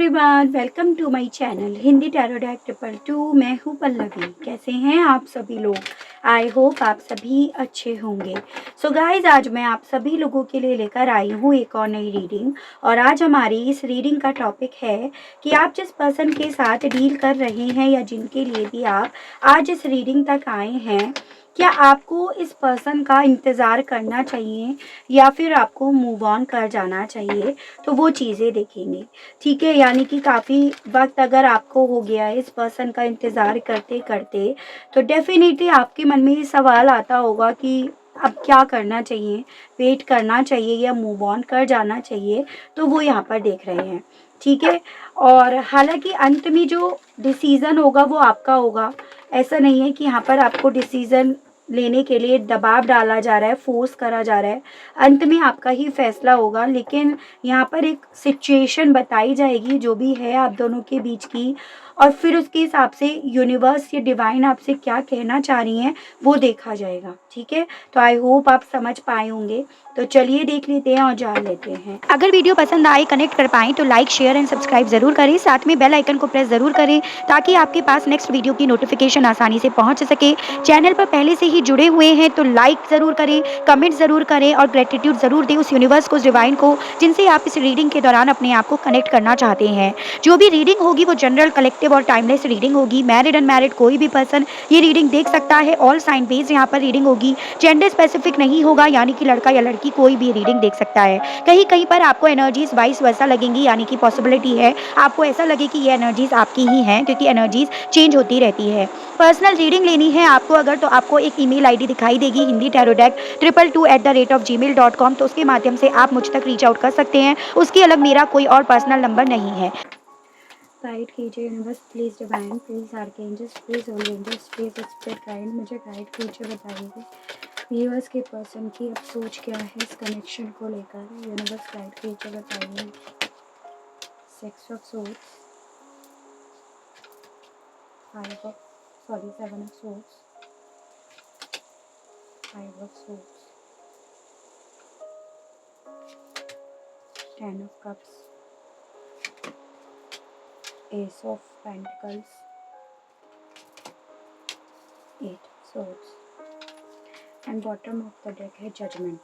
Everyone, welcome to my channel Hindi tarot deck 222। मैं हूँ पल्लवी। कैसे हैं आप सभी लोग? आई होप आप सभी अच्छे होंगे। सो गाइज, आज मैं आप सभी लोगों के लिए लेकर आई हूँ एक और नई रीडिंग। और आज हमारी इस रीडिंग का टॉपिक है कि आप जिस पर्सन के साथ डील कर रहे हैं या जिनके लिए भी आप आज इस रीडिंग तक आए हैं, क्या आपको इस पर्सन का इंतज़ार करना चाहिए या फिर आपको मूव ऑन कर जाना चाहिए। तो वो चीज़ें देखेंगे। ठीक है, यानी कि काफ़ी वक्त अगर आपको हो गया है इस पर्सन का इंतज़ार करते करते, तो डेफिनेटली आपके मन में ये सवाल आता होगा कि अब क्या करना चाहिए, वेट करना चाहिए या मूव ऑन कर जाना चाहिए। तो वो यहाँ पर देख रहे हैं। ठीक है, और हालांकि अंत में जो डिसीज़न होगा वो आपका होगा। ऐसा नहीं है कि यहाँ पर आपको डिसीज़न लेने के लिए दबाव डाला जा रहा है, फोर्स करा जा रहा है। अंत में आपका ही फैसला होगा, लेकिन यहाँ पर एक सिचुएशन बताई जाएगी जो भी है आप दोनों के बीच की, और फिर उसके हिसाब से यूनिवर्स या डिवाइन आपसे क्या कहना चाह रही हैं वो देखा जाएगा। ठीक है, तो आई होप आप समझ पाए होंगे। तो चलिए देख लेते हैं और जान लेते हैं। अगर वीडियो पसंद आए, कनेक्ट कर पाएँ तो लाइक, शेयर एंड सब्सक्राइब जरूर करें। साथ में बेल आइकन को प्रेस जरूर करें ताकि आपके पास नेक्स्ट वीडियो की नोटिफिकेशन आसानी से पहुंच सके। चैनल पर पहले से ही जुड़े हुए हैं तो लाइक ज़रूर करें, कमेंट ज़रूर करें और ग्रेटिट्यूड ज़रूर दें उस यूनिवर्स को, उस डिवाइन को, जिनसे आप इस रीडिंग के दौरान अपने आप को कनेक्ट करना चाहते हैं। जो भी रीडिंग होगी वो जनरल, कलेक्टिव और टाइमलेस रीडिंग होगी। मैरिड अनमैरिड कोई भी पर्सन ये रीडिंग देख सकता है। ऑल साइन बेस्ड यहाँ पर रीडिंग होगी। जेंडर स्पेसिफिक नहीं होगा, यानी कि लड़का या लड़की कोई भी रीडिंग देख सकता है। कहीं कहीं पर आपको एनर्जीज वाइस वैसा लगेंगी, यानी कि पॉसिबिलिटी है आपको ऐसा लगे कि ये एनर्जीज आपकी ही हैं, क्योंकि एनर्जीज चेंज होती रहती है। पर्सनल रीडिंग लेनी है आपको अगर, तो आपको एक ईमेल आईडी दिखाई देगी हिंदी टैरो डेक 222@gmail.com। तो उसके माध्यम से आप मुझ तक रीच आउट कर सकते हैं। उसके अलग मेरा कोई और पर्सनल नंबर नहीं है। गाइड कीजिए universe, please divine, please archangels, please holy angels, please spirit guide, मुझे गाइड कीजिए, बताइए व्यूअर्स के पर्सन की अब सोच क्या है इस कनेक्शन को लेकर। यूनिवर्स गाइड कीजिए, बताइए। 6 of swords, 7 of swords, 5 of swords, 10 of cups, S of pentacles, 8 of swords and bottom of the deck है जजमेंट।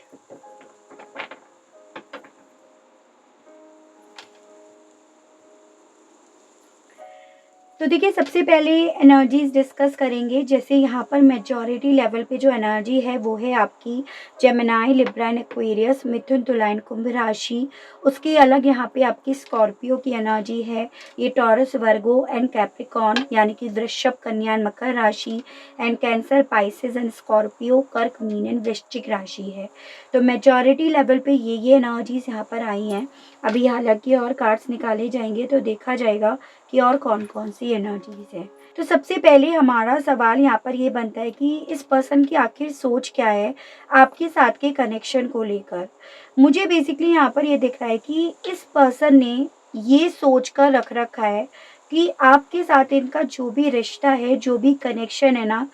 तो देखिए, सबसे पहले एनर्जीज डिस्कस करेंगे। जैसे यहाँ पर मेजॉरिटी लेवल पे जो एनर्जी है वो है आपकी जेमिनाई, लिब्रा एंड एक्वेरियस, मिथुन, तुला एंड कुंभ राशि। उसके अलग यहाँ पे आपकी स्कॉर्पियो की एनर्जी है, ये टॉरस, वर्गो एंड कैप्रिकॉन, यानी कि वृषभ, कन्या एंड मकर राशि, and cancer, Pisces and Scorpio, कर्क, मीन एंड वृश्चिक राशि है। तो मेजॉरिटी लेवल पे ये एनर्जीज यहाँ पर आई हैं। अभी हालांकि और कार्ड्स निकाले जाएंगे तो देखा जाएगा कि और कौन कौन सी एनर्जीज है। तो सबसे पहले हमारा सवाल यहाँ पर ये बनता है कि इस पर्सन की आखिर सोच क्या है आपके साथ के कनेक्शन को लेकर। मुझे बेसिकली यहाँ पर ये दिख रहा है कि इस पर्सन ने ये सोच कर रख रखा है कि आपके साथ इनका जो भी रिश्ता है, जो भी कनेक्शन है ना,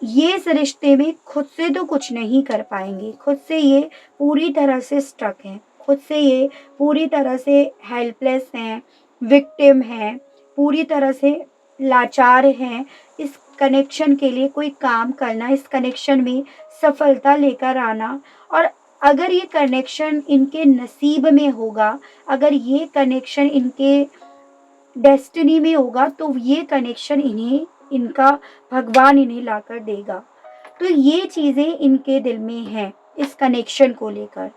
ये इस रिश्ते में खुद से तो कुछ नहीं कर पाएंगे। खुद से ये पूरी तरह से स्टक हैं, खुद से ये पूरी तरह से हेल्पलेस हैं, विक्टिम हैं, पूरी तरह से लाचार हैं। इस कनेक्शन के लिए कोई काम करना, इस कनेक्शन में सफलता लेकर आना, और अगर ये कनेक्शन इनके नसीब में होगा, अगर ये कनेक्शन इनके डेस्टिनी में होगा, तो ये कनेक्शन इन्हें, इनका भगवान इन्हें लाकर देगा। तो ये चीज़ें इनके दिल में हैं इस कनेक्शन को लेकर।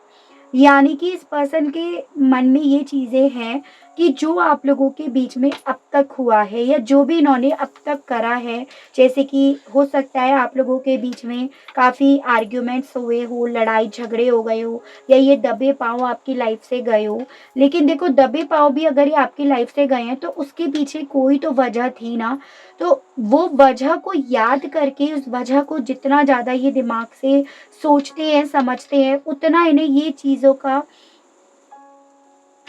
यानी कि इस पर्सन के मन में ये चीज़ें हैं कि जो आप लोगों के बीच में अब तक हुआ है या जो भी इन्होंने अब तक करा है, जैसे कि हो सकता है आप लोगों के बीच में काफ़ी आर्ग्यूमेंट्स हुए हो, लड़ाई झगड़े हो गए हो, या ये दबे पाँव आपकी लाइफ से गए हो। लेकिन देखो, दबे पाँव भी अगर ये आपकी लाइफ से गए हैं तो उसके पीछे कोई तो वजह थी ना। तो वो वजह को याद करके, उस वजह को जितना ज़्यादा ये दिमाग से सोचते हैं, समझते हैं, उतना इन्हें ये चीज़ों का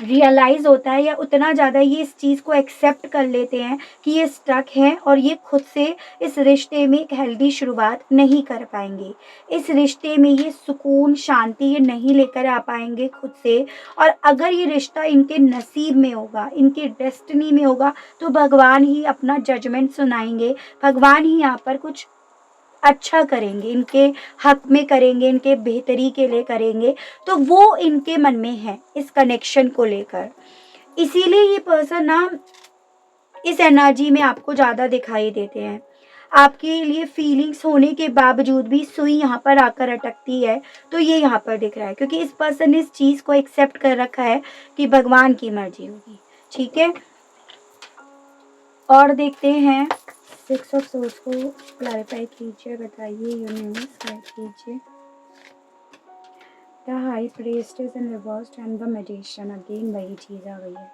रियलाइज़ होता है या उतना ज़्यादा ये इस चीज़ को एक्सेप्ट कर लेते हैं कि ये स्टक है और ये खुद से इस रिश्ते में एक हेल्दी शुरुआत नहीं कर पाएँगे। इस रिश्ते में ये सुकून, शांति ये नहीं लेकर आ पाएँगे खुद से, और अगर ये रिश्ता इनके नसीब में होगा, इनके डेस्टिनी में होगा, तो भगवान ही अपना जजमेंट सुनाएँगे। भगवान ही यहाँ पर कुछ अच्छा करेंगे, इनके हक में करेंगे, इनके बेहतरी के लिए करेंगे। तो वो इनके मन में है इस कनेक्शन को लेकर। इसीलिए ये पर्सन ना इस एनर्जी में आपको ज़्यादा दिखाई देते हैं। आपके लिए फीलिंग्स होने के बावजूद भी सुई यहाँ पर आकर अटकती है, तो ये यहाँ पर दिख रहा है क्योंकि इस पर्सन ने इस चीज़ को एक्सेप्ट कर रखा है कि भगवान की मर्जी होगी। ठीक है? और देखते हैं 6 ऑफ सोर्स को क्लैरिफाई कीजिए, बताइए यूनिवर्स गाइड कीजिए। The high priestess in reversed and the magician, again वही चीज़ आ गई है।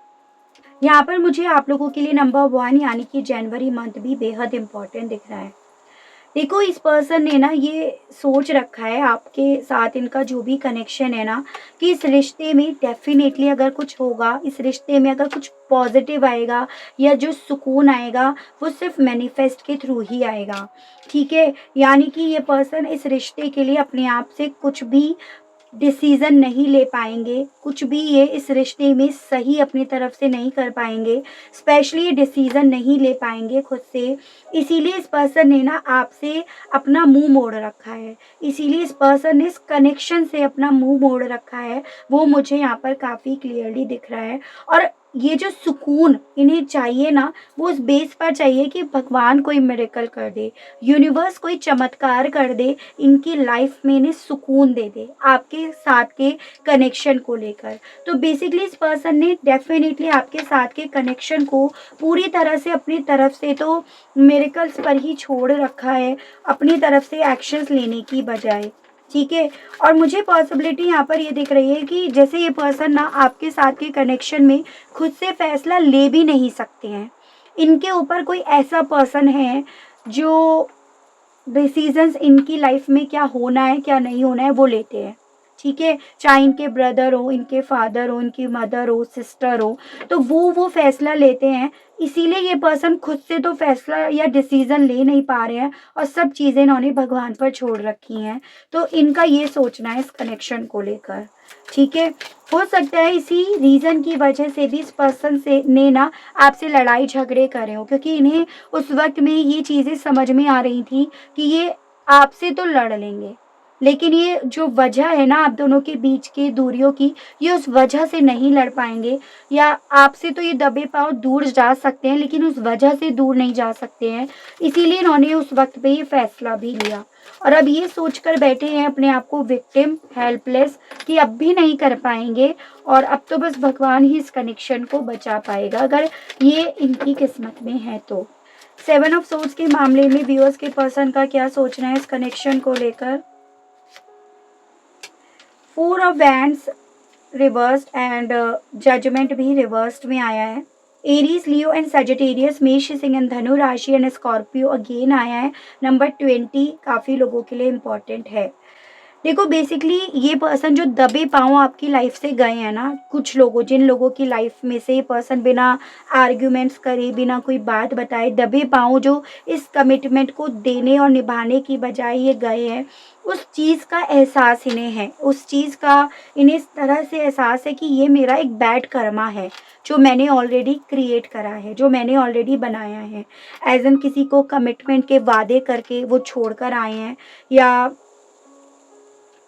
यहाँ पर मुझे आप लोगों के लिए नंबर 1 यानी कि जनवरी मंथ भी बेहद इम्पॉर्टेंट दिख रहा है। देखो इस पर्सन ने ना ये सोच रखा है आपके साथ, इनका जो भी कनेक्शन है ना, कि इस रिश्ते में डेफिनेटली अगर कुछ होगा, इस रिश्ते में अगर कुछ पॉजिटिव आएगा या जो सुकून आएगा वो सिर्फ मैनिफेस्ट के थ्रू ही आएगा। ठीक है? यानी कि ये पर्सन इस रिश्ते के लिए अपने आप से कुछ भी डिसीज़न नहीं ले पाएँगे, कुछ भी ये इस रिश्ते में सही अपनी तरफ से नहीं कर पाएँगे, स्पेशली ये डिसीज़न नहीं ले पाएँगे खुद से। इसीलिए इस पर्सन ने ना आपसे अपना मुँह मोड़ रखा है, इसीलिए इस पर्सन ने इस कनेक्शन से अपना मुँह मोड़ रखा है, वो मुझे यहाँ पर काफ़ी क्लियरली दिख रहा है। और ये जो सुकून इन्हें चाहिए ना, वो उस बेस पर चाहिए कि भगवान कोई मिरेकल कर दे, यूनिवर्स कोई चमत्कार कर दे, इनकी लाइफ में इन्हें सुकून दे दे आपके साथ के कनेक्शन को लेकर। तो बेसिकली इस पर्सन ने डेफिनेटली आपके साथ के कनेक्शन को पूरी तरह से अपनी तरफ से तो मिरेकल्स पर ही छोड़ रखा है, अपनी तरफ से एक्शंस लेने की बजाय। ठीक है? और मुझे पॉसिबिलिटी यहाँ पर ये दिख रही है कि जैसे ये पर्सन ना आपके साथ के कनेक्शन में खुद से फैसला ले भी नहीं सकते हैं। इनके ऊपर कोई ऐसा पर्सन है जो डिसीजंस इनकी लाइफ में क्या होना है, क्या नहीं होना है, वो लेते हैं। ठीक है? चाहे इनके ब्रदर हो, इनके फादर हो, इनकी मदर हो, सिस्टर हो, तो वो फैसला लेते हैं। इसीलिए ये पर्सन खुद से तो फैसला या डिसीजन ले नहीं पा रहे हैं और सब चीज़ें इन्होंने भगवान पर छोड़ रखी हैं। तो इनका ये सोचना है इस कनेक्शन को लेकर। ठीक है? हो सकता है इसी रीज़न की वजह से भी इस पर्सन से ने ना आपसे लड़ाई झगड़े करे हो, क्योंकि इन्हें उस वक़्त में ये चीज़ें समझ में आ रही थी कि ये आपसे तो लड़ लेंगे, लेकिन ये जो वजह है ना आप दोनों के बीच की दूरियों की, ये उस वजह से नहीं लड़ पाएँगे, या आपसे तो ये दबे पाँव दूर जा सकते हैं लेकिन उस वजह से दूर नहीं जा सकते हैं। इसीलिए इन्होंने उस वक़्त पे ये फ़ैसला भी लिया और अब ये सोच कर बैठे हैं अपने आप को विक्टिम, हेल्पलेस, कि अब भी नहीं कर पाएँगे और अब तो बस भगवान ही इस कनेक्शन को बचा पाएगा, अगर ये इनकी किस्मत में है तो। 7 ऑफ सोर्ड्स के मामले में व्यूअर्स के पर्सन का क्या सोचना है इस कनेक्शन को लेकर? 4 of wands reversed and judgement भी रिवर्स्ड में आया है। एरीज, लियो एंड सजिटेरियस, मेष, सिंह एंड धनु राशि एंड स्कॉर्पियो अगेन आया है। नंबर 20 काफ़ी लोगों के लिए इम्पॉर्टेंट है। देखो बेसिकली ये पर्सन जो दबे पाँव आपकी लाइफ से गए हैं ना, कुछ लोगों, जिन लोगों की लाइफ में से ये पर्सन बिना आर्ग्यूमेंट्स करे, बिना कोई बात बताए दबे पाँव जो इस कमिटमेंट को देने और निभाने की बजाय ये गए हैं, उस चीज़ का एहसास इन्हें है, उस चीज़ का इन्हें इस तरह से एहसास है कि ये मेरा एक बैड कर्मा है जो मैंने ऑलरेडी क्रिएट करा है, जो मैंने ऑलरेडी बनाया है। एज एन किसी को कमिटमेंट के वादे करके वो छोड़ कर आए हैं, या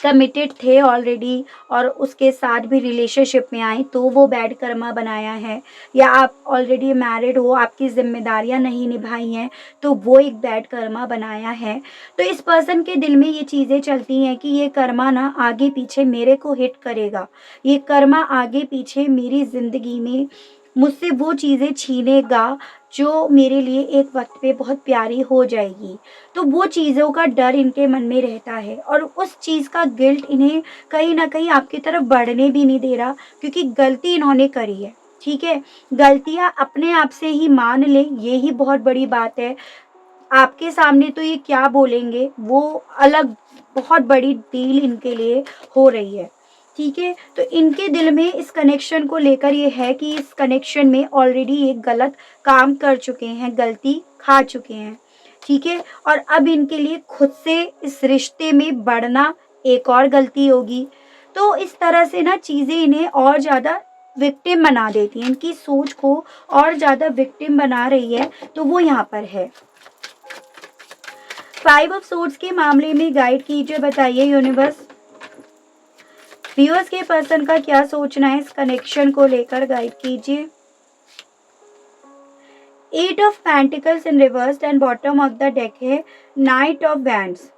कमिटेड थे ऑलरेडी और उसके साथ भी रिलेशनशिप में आए तो वो बैड कर्मा बनाया है, या आप ऑलरेडी मैरिड हो, आपकी जिम्मेदारियां नहीं निभाई हैं तो वो एक बैड कर्मा बनाया है। तो इस पर्सन के दिल में ये चीज़ें चलती हैं कि ये कर्मा ना आगे पीछे मेरे को हिट करेगा, ये कर्मा आगे पीछे मेरी ज़िंदगी में मुझसे वो चीज़ें छीनेगा जो मेरे लिए एक वक्त पे बहुत प्यारी हो जाएगी। तो वो चीज़ों का डर इनके मन में रहता है और उस चीज़ का गिल्ट इन्हें कहीं न कहीं आपकी तरफ बढ़ने भी नहीं दे रहा, क्योंकि गलती इन्होंने करी है। ठीक है? गलतियाँ अपने आप से ही मान लें, ये ही बहुत बड़ी बात है। आपके सामने तो ये क्या बोलेंगे वो अलग बहुत बड़ी डील इनके लिए हो रही है। ठीक है। तो इनके दिल में इस कनेक्शन को लेकर ये है कि इस कनेक्शन में ऑलरेडी एक गलत काम कर चुके हैं, गलती खा चुके हैं, ठीक है। और अब इनके लिए खुद से इस रिश्ते में बढ़ना एक और गलती होगी। तो इस तरह से ना चीज़ें इन्हें और ज़्यादा विक्टिम बना देती हैं, इनकी सोच को और ज़्यादा विक्टिम बना रही है। तो वो यहाँ पर है। 5 ऑफ सोर्ड्स के मामले में गाइड कीजिए, बताइए यूनिवर्स। व्यूअर्स के पर्सन का क्या सोचना है इस कनेक्शन को लेकर, गाइड कीजिए। 8 of pentacles in reverse and bottom of the deck है नाइट ऑफ वैंड्स।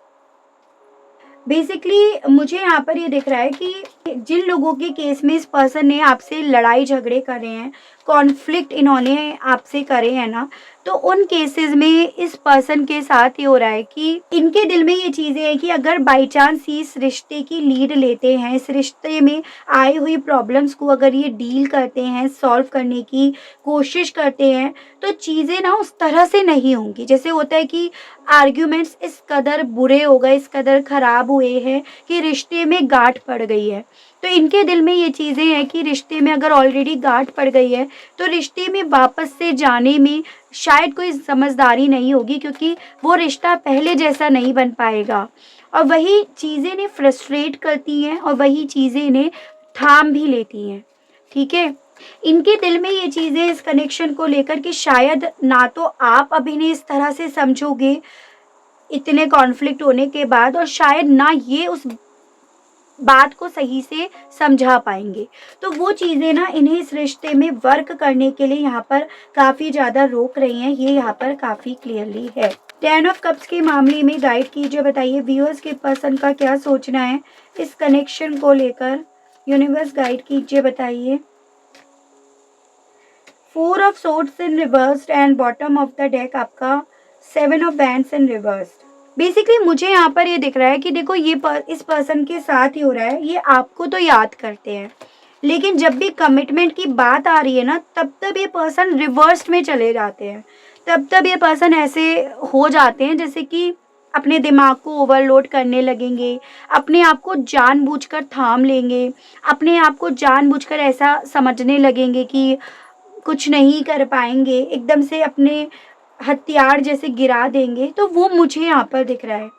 बेसिकली मुझे यहाँ पर ये दिख रहा है कि जिन लोगों के केस में इस पर्सन ने आपसे लड़ाई झगड़े करे हैं, कॉन्फ्लिक्ट इन्होंने आपसे करे हैं ना, तो उन केसेस में इस पर्सन के साथ ये हो रहा है कि इनके दिल में ये चीज़ें हैं कि अगर बाई चांस इस रिश्ते की लीड लेते हैं, इस रिश्ते में आई हुई प्रॉब्लम्स को अगर ये डील करते हैं, सॉल्व करने की कोशिश करते हैं, तो चीज़ें ना उस तरह से नहीं होंगी। जैसे होता है कि आर्ग्यूमेंट्स इस कदर बुरे हो गए, इस कदर ख़राब हुए हैं कि रिश्ते में गांठ पड़ गई है। तो इनके दिल में ये चीज़ें हैं कि रिश्ते में अगर ऑलरेडी गांठ पड़ गई है तो रिश्ते में वापस से जाने में शायद कोई समझदारी नहीं होगी, क्योंकि वो रिश्ता पहले जैसा नहीं बन पाएगा। और वही चीज़ें इन्हें फ्रस्ट्रेट करती हैं और वही चीज़ें इन्हें थाम भी लेती हैं, ठीक है। इनके दिल में ये चीज़ें इस कनेक्शन को लेकर कि शायद ना तो आप अब इन्हें इस तरह से समझोगे इतने कॉन्फ्लिक्ट होने के बाद, और शायद ना ये उस बात को सही से समझा पाएंगे। तो वो चीज़ें ना इन्हें इस रिश्ते में वर्क करने के लिए यहाँ पर काफ़ी ज़्यादा रोक रही हैं, ये यहाँ पर काफ़ी क्लियरली है। 10 ऑफ कप्स के मामले में गाइड कीजिए, बताइए व्यूअर्स के पर्सन का क्या सोचना है इस कनेक्शन को लेकर। यूनिवर्स गाइड कीजिए, बताइए। 4 of swords in reversed and bottom of the deck आपका 7 of wands in reversed. Basically मुझे यहाँ पर ये दिख रहा है कि देखो ये इस पर्सन के साथ ही हो रहा है, ये आपको तो याद करते हैं, लेकिन जब भी कमिटमेंट की बात आ रही है ना, तब ये पर्सन रिवर्स में चले जाते हैं। तब ये पर्सन ऐसे हो जाते हैं जैसे कि अपने दिमाग को ओवरलोड करने लगेंगे, अपने आप को जानबूझकर थाम लेंगे, अपने आप को जानबूझकर ऐसा समझने लगेंगे कि कुछ नहीं कर पाएंगे, एकदम से अपने हथियार जैसे गिरा देंगे। तो वो मुझे यहाँ पर दिख रहा है।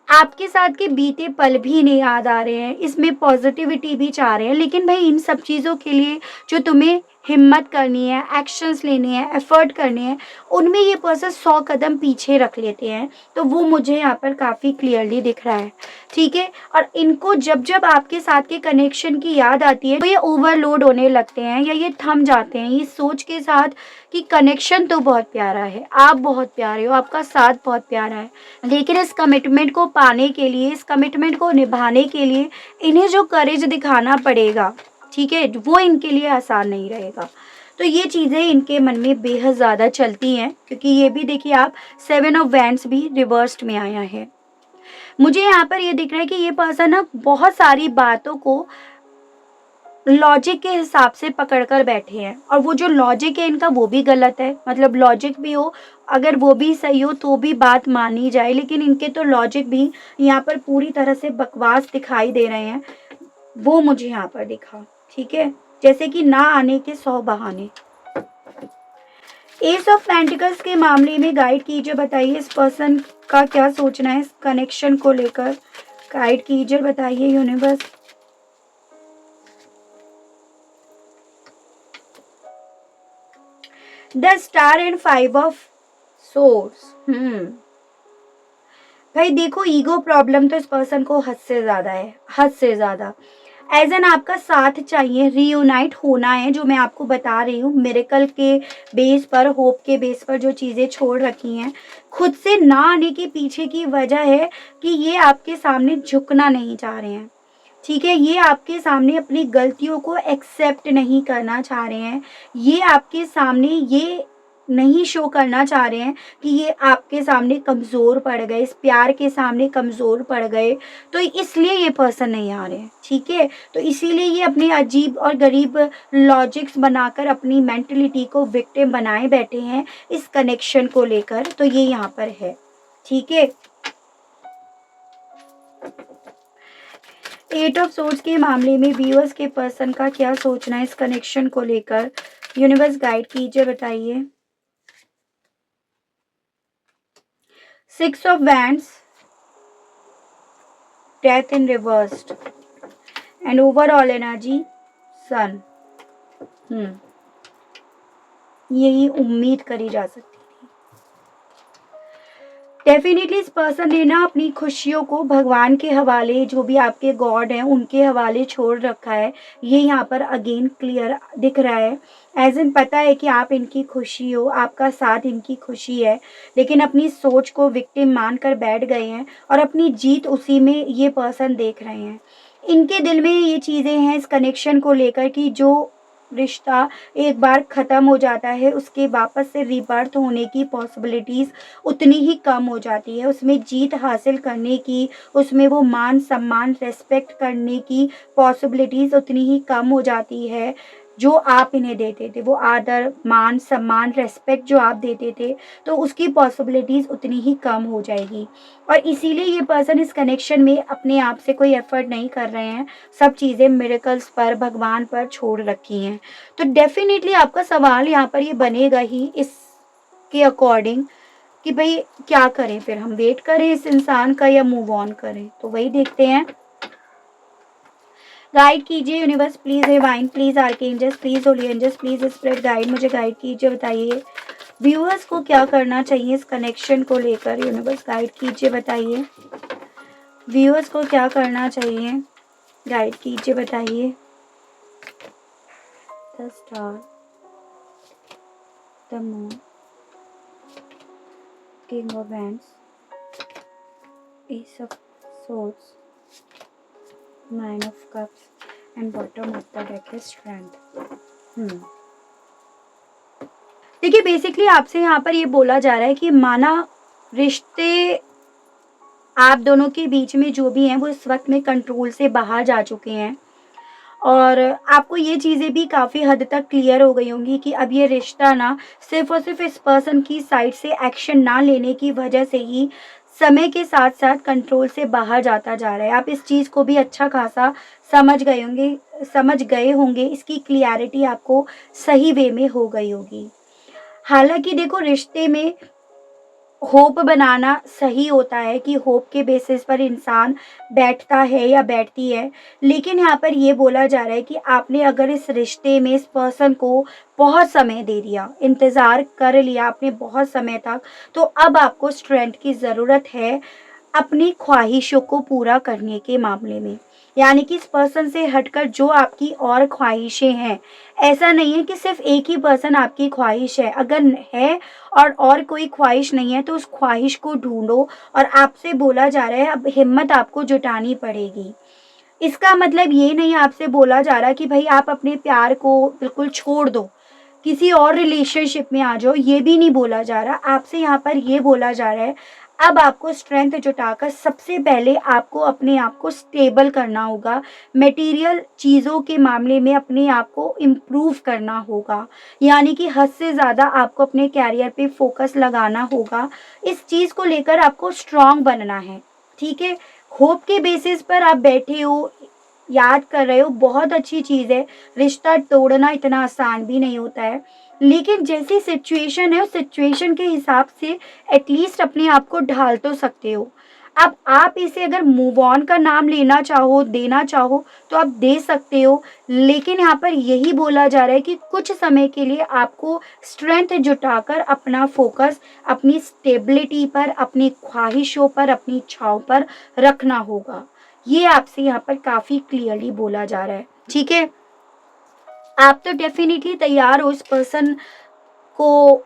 आपके साथ के बीते पल भी नहीं याद आ रहे हैं, इसमें पॉजिटिविटी भी चाह रहे हैं, लेकिन भाई इन सब चीज़ों के लिए जो तुम्हें हिम्मत करनी है, एक्शंस लेने हैं, एफर्ट करने हैं, उनमें ये पर्सन 100 कदम पीछे रख लेते हैं। तो वो मुझे यहाँ पर काफ़ी क्लियरली दिख रहा है, ठीक है। और इनको जब जब आपके साथ के कनेक्शन की याद आती है तो ये ओवरलोड होने लगते हैं या ये थम जाते हैं इस सोच के साथ कि कनेक्शन तो बहुत प्यारा है, आप बहुत प्यारे हो, आपका साथ बहुत प्यारा है, लेकिन इस कमिटमेंट को पाने के लिए, इस कमिटमेंट को निभाने के लिए इन्हें जो करेज दिखाना पड़ेगा, ठीक है, वो इनके लिए आसान नहीं रहेगा। तो ये चीज़ें इनके मन में बेहद ज़्यादा चलती हैं, क्योंकि ये भी देखिए आप 7 ऑफ वैंड्स भी रिवर्स्ड में आया है। मुझे यहाँ पर ये दिख रहा है कि ये पर्सन ना बहुत सारी बातों को लॉजिक के हिसाब से पकड़ कर बैठे हैं, और वो जो लॉजिक है इनका वो भी गलत है। मतलब लॉजिक भी हो, अगर वो भी सही हो तो भी बात मानी जाए, लेकिन इनके तो लॉजिक भी यहाँ पर पूरी तरह से बकवास दिखाई दे रहे हैं। वो मुझे यहाँ पर दिखा, ठीक है, जैसे कि ना आने के 100 बहाने। एस ऑफ पेंटिकल्स के मामले में गाइड कीजिए, बताइए इस पर्सन का क्या सोचना है इस कनेक्शन को लेकर। गाइड कीजिए, बताइए universe. The star and 5 of source. भाई देखो, ईगो प्रॉब्लम तो इस पर्सन को हद से ज़्यादा है, हद से ज़्यादा। एज एन आपका साथ चाहिए, रीयूनाइट होना है, जो मैं आपको बता रही हूँ, मिरेकल के बेस पर, होप के बेस पर जो चीज़ें छोड़ रखी हैं। खुद से ना आने के पीछे की वजह है कि ये आपके सामने झुकना नहीं चाह रहे हैं, ठीक है। ये आपके सामने अपनी गलतियों को एक्सेप्ट नहीं करना चाह रहे हैं। ये आपके सामने ये नहीं शो करना चाह रहे हैं कि ये आपके सामने कमज़ोर पड़ गए, इस प्यार के सामने कमज़ोर पड़ गए, तो इसलिए ये पर्सन नहीं आ रहे हैं, ठीक है। तो इसीलिए ये अपने अजीब और गरीब लॉजिक्स बनाकर अपनी मेंटलिटी को विक्टिम बनाए बैठे हैं इस कनेक्शन को लेकर। तो ये यहाँ पर है, ठीक है। एट ऑफ सोर्ड्स के मामले में व्यूअर्स के पर्सन का क्या सोचना है इस कनेक्शन को लेकर, यूनिवर्स गाइड कीजिए, बताइए। Six of wands, death in reversed and overall energy sun. यही उम्मीद करी जा सकती थी। डेफिनेटली इस पर्सन ने ना अपनी खुशियों को भगवान के हवाले, जो भी आपके गॉड हैं उनके हवाले छोड़ रखा है। ये यहाँ पर अगेन क्लियर दिख रहा है। एज इन पता है कि आप इनकी खुशी हो, आपका साथ इनकी खुशी है, लेकिन अपनी सोच को विक्टिम मानकर बैठ गए हैं और अपनी जीत उसी में ये पर्सन देख रहे हैं। इनके दिल में ये चीज़ें हैं इस कनेक्शन को लेकर कि जो रिश्ता एक बार ख़त्म हो जाता है उसके वापस से रीबर्थ होने की पॉसिबिलिटीज़ उतनी ही कम हो जाती है। उसमें जीत हासिल करने की, उसमें वो मान सम्मान रेस्पेक्ट करने की पॉसिबिलिटीज़ उतनी ही कम हो जाती है जो आप इन्हें देते थे। वो आदर, मान सम्मान, रेस्पेक्ट जो आप देते थे, तो उसकी पॉसिबिलिटीज़ उतनी ही कम हो जाएगी। और इसीलिए ये पर्सन इस कनेक्शन में अपने आप से कोई एफर्ट नहीं कर रहे हैं, सब चीज़ें मिरेकल्स पर, भगवान पर छोड़ रखी हैं। तो डेफिनेटली आपका सवाल यहाँ पर ये बनेगा ही इसके अकॉर्डिंग कि भाई क्या करें, फिर हम वेट करें इस इंसान का या मूव ऑन करें। तो वही देखते हैं। गाइड कीजिए universe, please divine, please archangels, please holy angels, please spirit guide, मुझे गाइड कीजिए, बताइए व्यूअर्स को क्या करना चाहिए इस कनेक्शन को लेकर। यूनिवर्स गाइड कीजिए, बताइए व्यूअर्स को क्या करना चाहिए, गाइड कीजिए, बताइए। The star, the moon, king of wands, S of swords, nine of cups and bottom of the deck है स्ट्रेंथ। देखिए बेसिकली आपसे यहाँ पर ये बोला जा रहा है कि माना रिश्ते आप दोनों के बीच में जो भी हैं वो इस वक्त में कंट्रोल से बाहर जा चुके हैं और आपको ये चीज़ें भी काफ़ी हद तक क्लियर हो गई होंगी कि अब ये रिश्ता ना सिर्फ और सिर्फ इस पर्सन की साइड से एक्शन ना लेने की वजह से ही समय के साथ साथ कंट्रोल से बाहर जाता जा रहा है। आप इस चीज़ को भी अच्छा खासा समझ गए होंगे, इसकी क्लियरिटी आपको सही वे में हो गई होगी। हालांकि देखो रिश्ते में होप बनाना सही होता है कि होप के बेसिस पर इंसान बैठता है या बैठती है, लेकिन यहाँ पर ये बोला जा रहा है कि आपने अगर इस रिश्ते में इस पर्सन को बहुत समय दे दिया, इंतज़ार कर लिया आपने बहुत समय तक, तो अब आपको स्ट्रेंथ की ज़रूरत है अपनी ख्वाहिशों को पूरा करने के मामले में। यानी कि इस पर्सन से हटकर जो आपकी और ख्वाहिशें हैं, ऐसा नहीं है कि सिर्फ एक ही पर्सन आपकी ख्वाहिश है, अगर है और कोई ख्वाहिश नहीं है तो उस ख्वाहिश को ढूंढो। और आपसे बोला जा रहा है अब हिम्मत आपको जुटानी पड़ेगी। इसका मतलब ये नहीं आपसे बोला जा रहा कि भाई आप अपने प्यार को बिल्कुल छोड़ दो, किसी और रिलेशनशिप में आ जाओ, ये भी नहीं बोला जा रहा। आपसे यहाँ पर ये बोला जा रहा है अब आपको स्ट्रेंथ जुटाकर सबसे पहले आपको अपने आप को स्टेबल करना होगा, मटेरियल चीज़ों के मामले में अपने आप को इम्प्रूव करना होगा। यानी कि हद से ज़्यादा आपको अपने कैरियर पे फोकस लगाना होगा। इस चीज़ को लेकर आपको स्ट्रांग बनना है, ठीक है। होप के बेसिस पर आप बैठे हो, याद कर रहे हो, बहुत अच्छी चीज़ है। रिश्ता तोड़ना इतना आसान भी नहीं होता है, लेकिन जैसी सिचुएशन है उस सिचुएशन के हिसाब से एटलीस्ट अपने आप को ढाल तो सकते हो। अब आप इसे अगर मूव ऑन का नाम लेना चाहो, देना चाहो तो आप दे सकते हो, लेकिन यहाँ पर यही बोला जा रहा है कि कुछ समय के लिए आपको स्ट्रेंथ जुटाकर अपना फोकस अपनी स्टेबिलिटी पर, अपनी ख्वाहिशों पर, अपनी इच्छाओं पर रखना होगा। ये आपसे यहाँ पर काफ़ी क्लियरली बोला जा रहा है, ठीक है। आप तो डेफिनेटली तैयार हो इस पर्सन को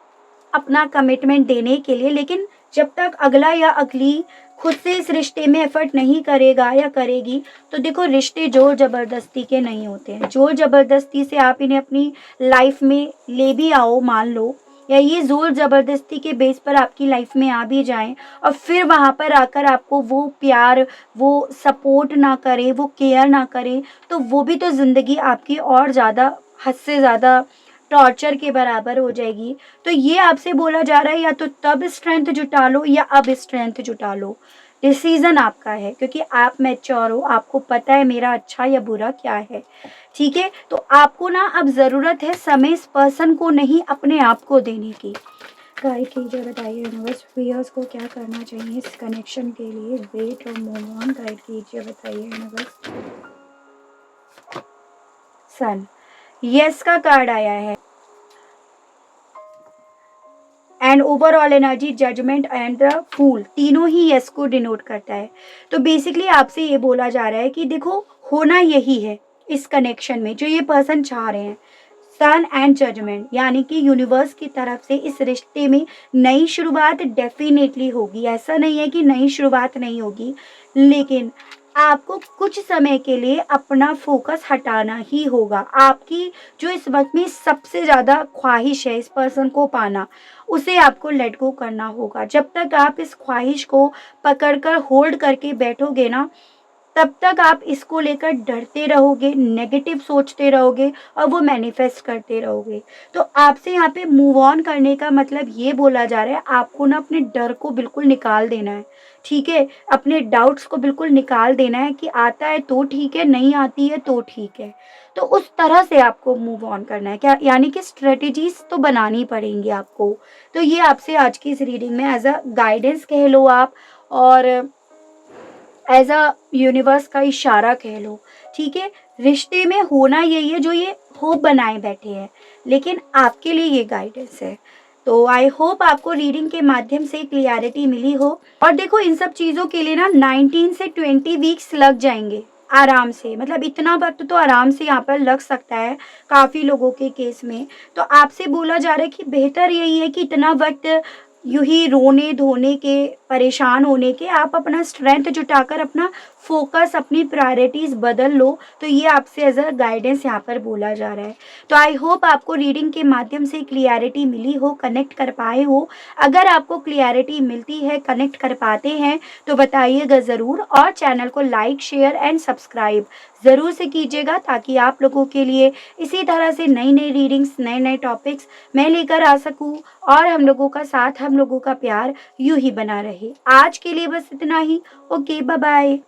अपना कमिटमेंट देने के लिए, लेकिन जब तक अगला या अगली खुद से इस रिश्ते में एफर्ट नहीं करेगा या करेगी, तो देखो रिश्ते जोर ज़बरदस्ती के नहीं होते हैं। जोर ज़बरदस्ती से आप इन्हें अपनी लाइफ में ले भी आओ मान लो, या ये ज़ोर ज़बरदस्ती के बेस पर आपकी लाइफ में आ भी जाएं और फिर वहाँ पर आकर आपको वो प्यार, वो सपोर्ट ना करें, वो केयर ना करें, तो वो भी तो ज़िंदगी आपकी और ज़्यादा हद से ज़्यादा टॉर्चर के बराबर हो जाएगी। तो ये आपसे बोला जा रहा है या तो तब स्ट्रेंथ जुटा लो या अब स्ट्रेंथ जुटा लो। डिसीजन आपका है, क्योंकि आप मैच्योर हो, आपको पता है मेरा अच्छा या बुरा क्या है। ठीक है, तो आपको ना अब ज़रूरत है समय इस पर्सन को नहीं, अपने आप को देने की। गाइड कीजिए, बताइए यूनिवर्स व्यूअर्स को क्या करना चाहिए इस कनेक्शन के लिए, वेट और मूव ऑन। गाइड कीजिए, बताइए यूनिवर्स। सन, यस का कार्ड आया है and overall energy, judgement and the fool, तीनों ही यस को डिनोट करता है। तो बेसिकली आपसे ये बोला जा रहा है कि देखो, होना यही है इस कनेक्शन में जो ये पर्सन चाह रहे हैं। सन एंड जजमेंट, यानी कि यूनिवर्स की तरफ से इस रिश्ते में नई शुरुआत डेफिनेटली होगी। ऐसा नहीं है कि नई शुरुआत नहीं होगी, लेकिन आपको कुछ समय के लिए अपना फोकस हटाना ही होगा। आपकी जो इस वक्त में सबसे ज़्यादा ख्वाहिश है इस पर्सन को पाना, उसे आपको लेट गो करना होगा। जब तक आप इस ख्वाहिश को पकड़कर होल्ड करके बैठोगे ना, तब तक आप इसको लेकर डरते रहोगे, नेगेटिव सोचते रहोगे और वो मैनिफेस्ट करते रहोगे। तो आपसे यहाँ पे मूव ऑन करने का मतलब ये बोला जा रहा है, आपको ना अपने डर को बिल्कुल निकाल देना है। ठीक है, अपने डाउट्स को बिल्कुल निकाल देना है कि आता है तो ठीक है, नहीं आती है तो ठीक है। तो उस तरह से आपको मूव ऑन करना है क्या, यानी कि स्ट्रेटेजीज तो बनानी पड़ेंगी आपको। तो ये आपसे आज की इस रीडिंग में एज अ गाइडेंस कह लो आप, और एज अ यूनिवर्स का इशारा कह लो। ठीक है, रिश्ते में होना यही है जो ये होप बनाए बैठे हैं, लेकिन आपके लिए ये गाइडेंस है। तो आई होप आपको रीडिंग के माध्यम से क्लियरिटी मिली हो। और देखो, इन सब चीज़ों के लिए ना 19 से 20 वीक्स लग जाएंगे आराम से, मतलब इतना वक्त तो आराम से यहाँ पर लग सकता है काफ़ी लोगों के केस में। तो आपसे बोला जा रहा है कि बेहतर यही है कि इतना वक्त यूं ही रोने धोने के, परेशान होने के, आप अपना स्ट्रेंथ जुटाकर अपना फोकस, अपनी प्रायोरिटीज बदल लो। तो ये आपसे एज अ गाइडेंस यहाँ पर बोला जा रहा है। तो आई होप आपको रीडिंग के माध्यम से क्लियरिटी मिली हो, कनेक्ट कर पाए हो। अगर आपको क्लियरिटी मिलती है, कनेक्ट कर पाते हैं, तो बताइएगा ज़रूर, और चैनल को लाइक शेयर एंड सब्सक्राइब ज़रूर से कीजिएगा, ताकि आप लोगों के लिए इसी तरह से नई नई रीडिंग्स, नए नए टॉपिक्स मैं लेकर आ सकूं, और हम लोगों का साथ, हम लोगों का प्यार यूं ही बना रहे। आज के लिए बस इतना ही। Okay, bye bye.